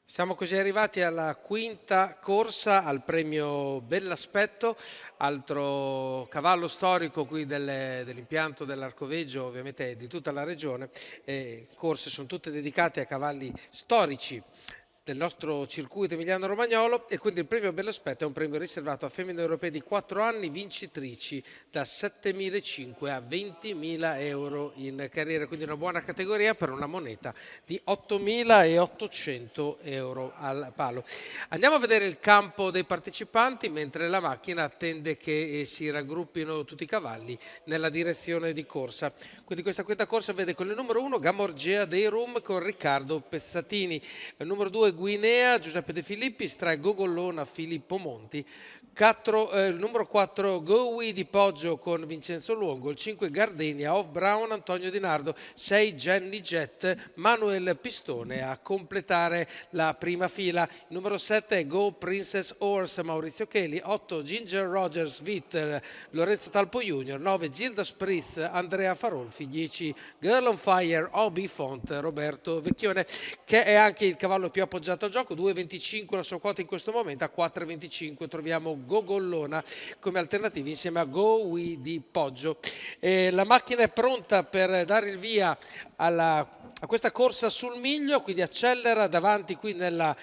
Siamo così arrivati alla quinta corsa al premio Bellaspetto, altro cavallo storico qui dell'impianto dell'Arcoveggio, ovviamente di tutta la regione. Corse sono tutte dedicate a cavalli storici del nostro circuito emiliano-romagnolo e quindi il premio Bellaspetto è un premio riservato a femmine europee di 4 anni vincitrici da 7.500 a 20.000 euro in carriera, quindi una buona categoria per una moneta di 8.800 euro al palo. Andiamo a vedere il campo dei partecipanti mentre la macchina attende che si raggruppino tutti i cavalli nella direzione di corsa. Quindi questa quinta corsa vede con il numero 1 Gamorgea dei Rum con Riccardo Pezzatini, il numero 2 Guinea Giuseppe De Filippis, 3 Gogollona Filippo Monti, il numero 4 Gowi di Poggio con Vincenzo Luongo, il 5 Gardenia Off Brown Antonio Di Nardo, 6 Jenny Jet Manuel Pistone a completare la prima fila, il numero 7 Go Princess Horse Maurizio Cheli, 8 Ginger Rogers Vitt Lorenzo Talpo Junior, 9 Gilda Spritz Andrea Farolfi, 10 Girl on Fire Obi Font Roberto Vecchione, che è anche il cavallo più appoggiato al gioco, 2,25 la sua quota in questo momento, a 4,25 troviamo Gogollona come alternativa insieme a Go We di Poggio. La macchina è pronta per dare il via a questa corsa sul miglio, quindi accelera davanti qui nella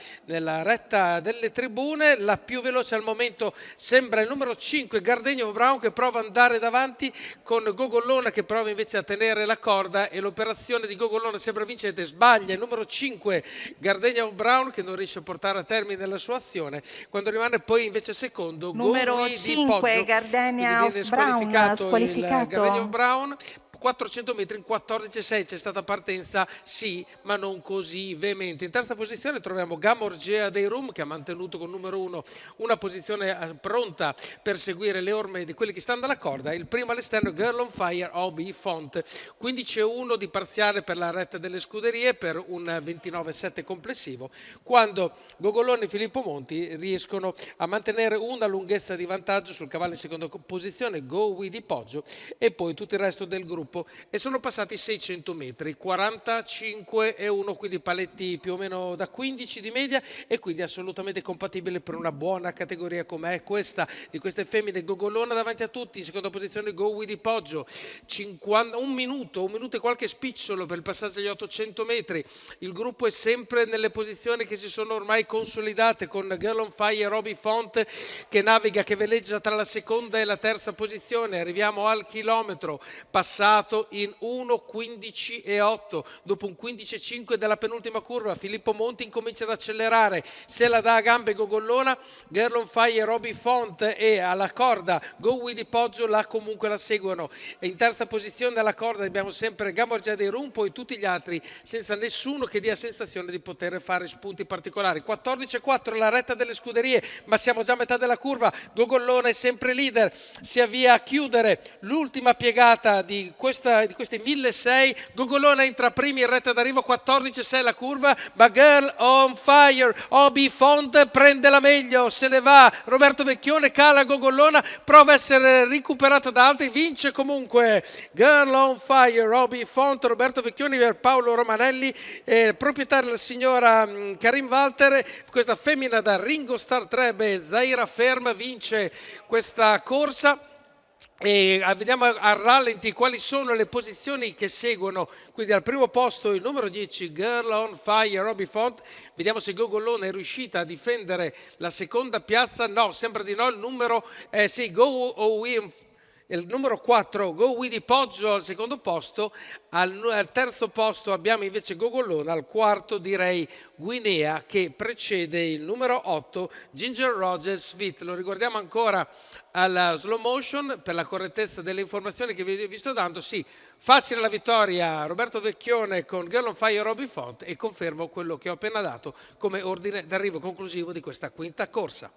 retta delle tribune. La più veloce al momento sembra il numero 5 Gardenia Brown, che prova ad andare davanti con Gogollona che prova invece a tenere la corda, e l'operazione di Gogollona sembra vincente. Sbaglia il numero 5 Gardenia Brown, che non riesce a portare a termine la sua azione, quando rimane poi invece secondo Numero Gowi di 5 Poggio. Gardenia Quindi viene squalificato il Gardenia squalificato. Brown. 400 metri in 14,6 c'è stata partenza, sì, ma non così veemente. In terza posizione troviamo Gamorgea dei Rum, che ha mantenuto con numero 1 una posizione pronta per seguire le orme di quelli che stanno dalla corda. Il primo all'esterno Girl on Fire Obi Font, 15,1 di parziale per la retta delle scuderie per un 29,7 complessivo, quando Gogolone e Filippo Monti riescono a mantenere una lunghezza di vantaggio sul cavallo in seconda posizione Go We di Poggio e poi tutto il resto del gruppo, e sono passati 600 metri, 45,1, quindi paletti più o meno da 15 di media, e quindi assolutamente compatibile per una buona categoria come è questa di queste femmine. Gogollona davanti a tutti, in seconda posizione Go We di Poggio, un minuto e qualche spicciolo per il passaggio agli 800 metri. Il gruppo è sempre nelle posizioni che si sono ormai consolidate, con Girl on Fire Roby Font che naviga, che veleggia tra la seconda e la terza posizione. Arriviamo al chilometro passato in 1,15,8 dopo un 15,5 della penultima curva. Filippo Monti incomincia ad accelerare, se la dà a gambe Gogollona, Girl on Fire Roby Font, e alla corda Go We di Poggio comunque la seguono. E in terza posizione alla corda abbiamo sempre Gamorgea dei Rum, poi tutti gli altri senza nessuno che dia sensazione di poter fare spunti particolari. 14,4 la retta delle scuderie, ma siamo già a metà della curva. Gogollona è sempre leader, si avvia a chiudere l'ultima piegata di questi 1.600. Gogollona entra primi in retta d'arrivo, 14,6 la curva, ma Girl on Fire Obi Font prende la meglio, se ne va. Roberto Vecchione cala Gogollona, prova a essere recuperata da altri, vince comunque Girl on Fire Obi Font. Roberto Vecchione per Paolo Romanelli, proprietaria la signora Karim Walter. Questa femmina da Ringo Starr Trebe, Zaira Ferm, vince questa corsa. E vediamo a rallenti quali sono le posizioni che seguono. Quindi al primo posto il numero 10 Girl on Fire Roby Font. Vediamo se Gogollona è riuscita a difendere la seconda piazza. No, sembra di no. Il numero il numero 4 Go We di Poggio al secondo posto. Al terzo posto abbiamo invece Gogollona, al quarto direi Guinea, che precede il numero 8 Ginger Rogers Vitt. Lo ricordiamo ancora alla slow motion per la correttezza delle informazioni che vi sto dando. Sì, facile la vittoria Roberto Vecchione con Girl on Fire Roby Font, e confermo quello che ho appena dato come ordine d'arrivo conclusivo di questa quinta corsa.